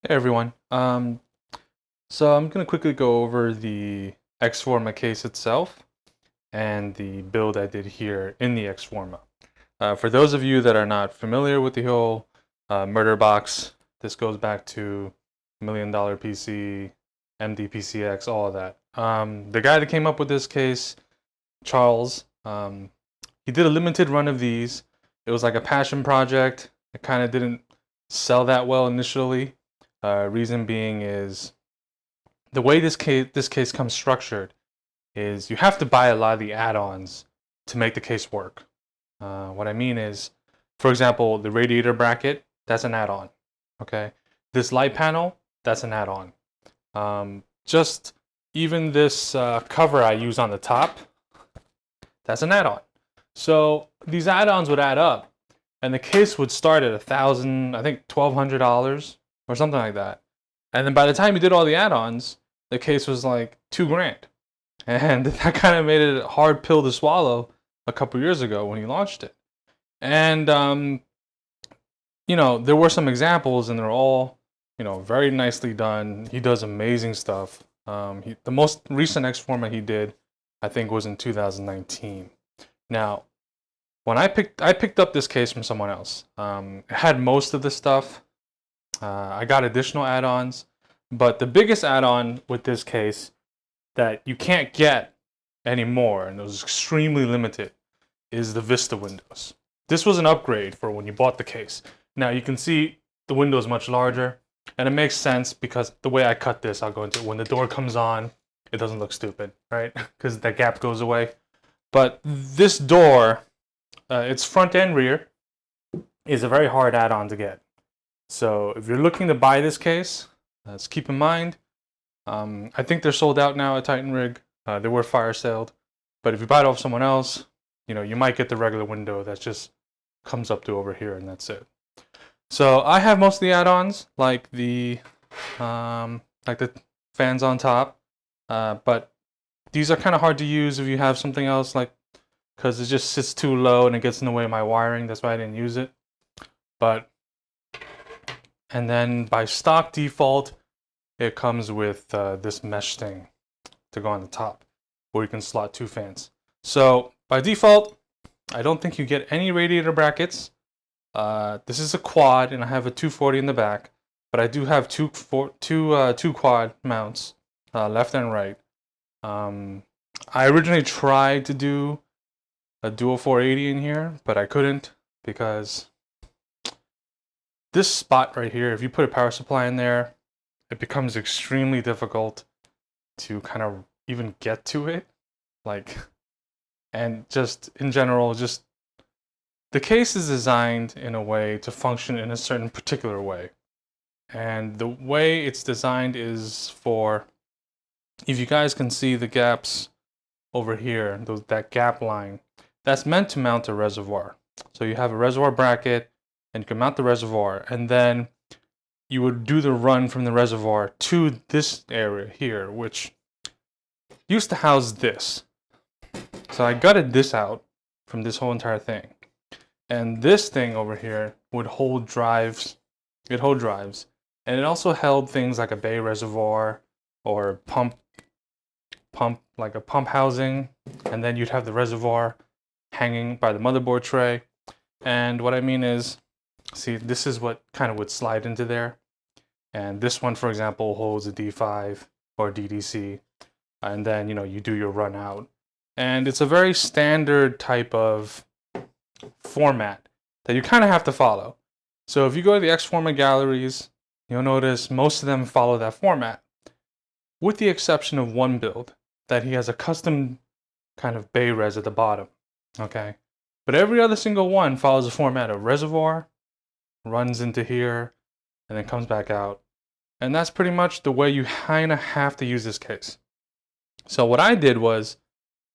Hey everyone. So I'm going to quickly go over the XFORMA case itself and the build I did here in the XFORMA. For those of you that are not familiar with the whole murder box, this goes back to $1 Million PC, MDPCX, all of that. The guy that came up with this case, Charles, he did a limited run of these. It was like a passion project. It kind of didn't sell that well initially. Reason being is the way this case comes structured is you have to buy a lot of the add-ons to make the case work. What I mean is, for example, the radiator bracket, that's an add-on. Okay, this light panel, that's an add-on. Just even this cover I use on the top, that's an add-on. So these add-ons would add up, and the case would start at $1,000, I think $1,200 or something like that. And then by the time you did all the add-ons, the case was like $2,000. And that kind of made it a hard pill to swallow a couple years ago when he launched it. And, there were some examples and they're all, very nicely done. He does amazing stuff. The most recent XFORMA he did, I think, was in 2019. Now, when I picked up this case from someone else. It had most of the stuff. I got additional add-ons, but the biggest add-on with this case that you can't get anymore, and it was extremely limited, is the Vista windows. This was an upgrade for when you bought the case. Now you can see the window is much larger, and it makes sense because the way I cut this, I'll go into it. When the door comes on, it doesn't look stupid, right? Because that gap goes away. But this door, its front and rear, is a very hard add-on to get. So if you're looking to buy this case, let's keep in mind, I think they're sold out now at Titan Rig. They were fire saled. But if you buy it off someone else, you might get the regular window that just comes up to over here and that's it. So I have most of the add-ons, like the fans on top, but these are kind of hard to use if you have something else, because it just sits too low and it gets in the way of my wiring. That's why I didn't use it. And then by stock default, it comes with this mesh thing to go on the top, where you can slot 2 fans. So by default, I don't think you get any radiator brackets. This is a quad, and I have a 240 in the back, but I do have two quad mounts, left and right. I originally tried to do a dual 480 in here, but I couldn't because this spot right here, if you put a power supply in there, it becomes extremely difficult to kind of even get to it. And just in general, the case is designed in a way to function in a certain particular way. And the way it's designed is for, if you guys can see the gaps over here, that gap line, that's meant to mount a reservoir. So you have a reservoir bracket, and you can mount the reservoir, and then you would do the run from the reservoir to this area here, which used to house this. So I gutted this out from this whole entire thing. And this thing over here would hold drives. It'd hold drives. And it also held things like a bay reservoir or like a pump housing. And then you'd have the reservoir hanging by the motherboard tray. And what I mean is, see, this is what kind of would slide into there. And this one, for example, holds a D5 or DDC. And then, you do your run out. And it's a very standard type of format that you kind of have to follow. So if you go to the XFORMA galleries, you'll notice most of them follow that format, with the exception of one build that he has a custom kind of bay res at the bottom. Okay, but every other single one follows a format of reservoir, runs into here, and then comes back out. And that's pretty much the way you kind of have to use this case. So what I did was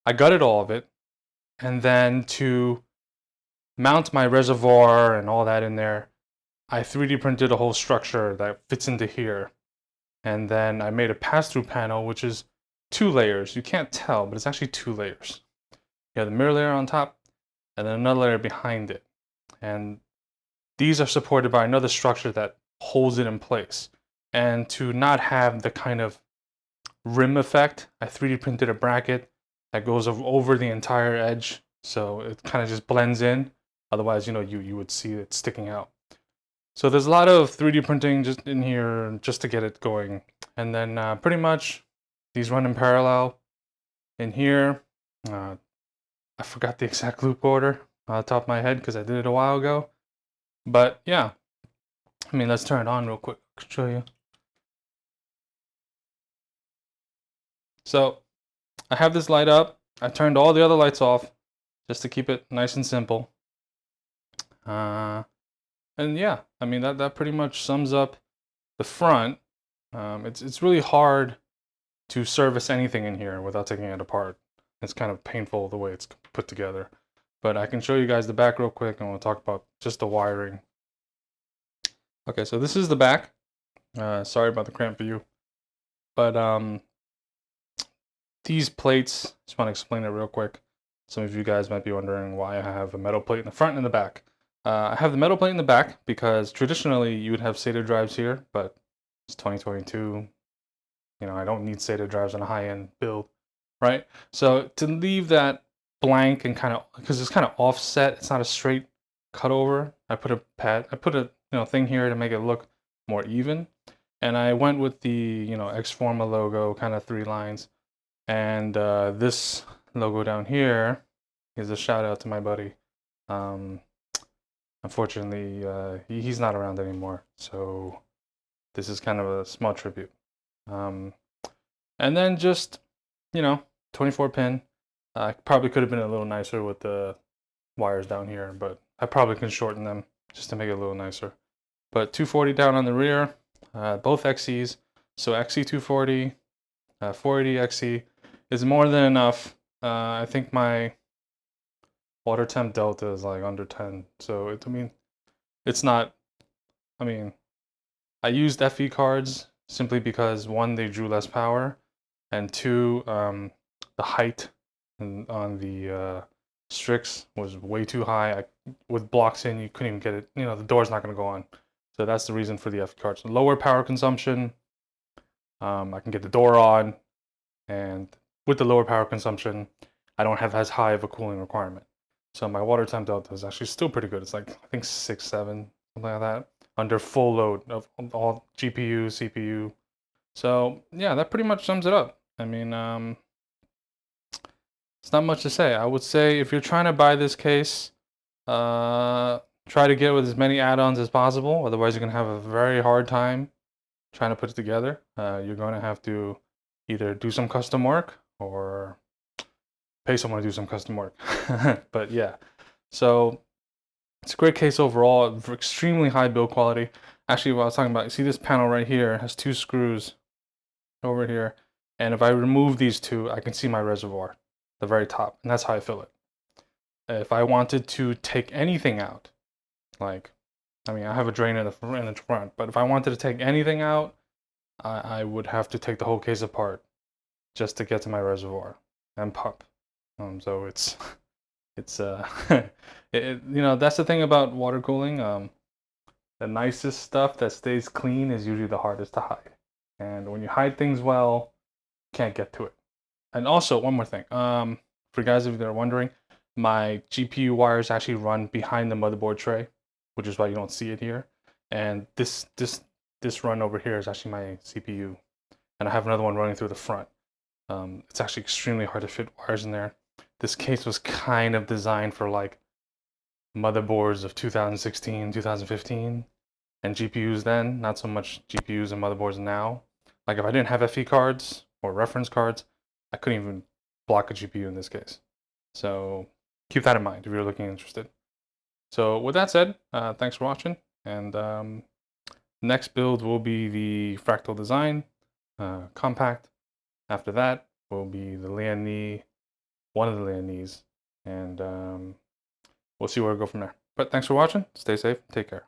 I gutted all of it, and then to mount my reservoir and all that in there, I 3D printed a whole structure that fits into here. And then I made a pass-through panel, which is 2 layers. You can't tell, but it's actually 2 layers. You have the mirror layer on top, and then another layer behind it. And these are supported by another structure that holds it in place. And to not have the kind of rim effect, I 3D printed a bracket that goes over the entire edge, so it kind of just blends in. Otherwise, you know, you would see it sticking out. So there's a lot of 3D printing just in here just to get it going. And then pretty much these run in parallel. In here, I forgot the exact loop order on the top of my head because I did it a while ago. But yeah, I mean, let's turn it on real quick. I'll show you. So I have this light up. I turned all the other lights off just to keep it nice and simple. And yeah, I mean, that pretty much sums up the front. It's really hard to service anything in here without taking it apart. It's kind of painful the way it's put together. But I can show you guys the back real quick and we'll talk about just the wiring. Okay, so this is the back. Sorry about the cramped view. But these plates, just want to explain it real quick. Some of you guys might be wondering why I have a metal plate in the front and the back. I have the metal plate in the back because traditionally you would have SATA drives here, but it's 2022. You know, I don't need SATA drives on a high-end build, right? So to leave that blank and kind of, because it's kind of offset, it's not a straight cut over. I put a thing here to make it look more even, and I went with the XFORMA logo, kind of 3 lines, and this logo down here is a shout out to my buddy. Unfortunately, he's not around anymore, so this is kind of a small tribute. And then just, 24 pin. Probably could have been a little nicer with the wires down here, but I probably can shorten them just to make it a little nicer. But 240 down on the rear, both XCs. So XC240, 480 XC is more than enough. I think my water temp delta is like under 10. So it's not, I used FE cards simply because 1, they drew less power, and 2, the height on the Strix was way too high. With blocks in, you couldn't even get it. The door's not going to go on. So that's the reason for the FE cards. Lower power consumption. I can get the door on, and with the lower power consumption, I don't have as high of a cooling requirement. So my water temp delta is actually still pretty good. It's like, I think 6, 7, something like that, under full load of all GPU, CPU. So yeah, that pretty much sums it up. I mean, it's not much to say. I would say if you're trying to buy this case, try to get with as many add-ons as possible. Otherwise, you're going to have a very hard time trying to put it together. You're going to have to either do some custom work or pay someone to do some custom work. But yeah, so it's a great case overall, extremely high build quality. Actually, what I was talking about, you see this panel right here has 2 screws over here, and if I remove these 2, I can see my reservoir, the very top, and that's how I fill it. If I wanted to take anything out, I have a drain in the front, but if I wanted to take anything out, I would have to take the whole case apart just to get to my reservoir and pump. So it's that's the thing about water cooling. The nicest stuff that stays clean is usually the hardest to hide. And when you hide things well, you can't get to it. And also, one more thing. For guys if they're wondering, my GPU wires actually run behind the motherboard tray, which is why you don't see it here. And this run over here is actually my CPU. And I have another one running through the front. It's actually extremely hard to fit wires in there. This case was kind of designed for like motherboards of 2016, 2015, and GPUs then, not so much GPUs and motherboards now. Like if I didn't have FE cards or reference cards, I couldn't even block a GPU in this case. So keep that in mind if you're looking interested. So with that said, thanks for watching, and next build will be the Fractal Design Compact. After that will be the Lian, one of the Lian, and we'll see where we go from there. But thanks for watching. Stay safe. Take care.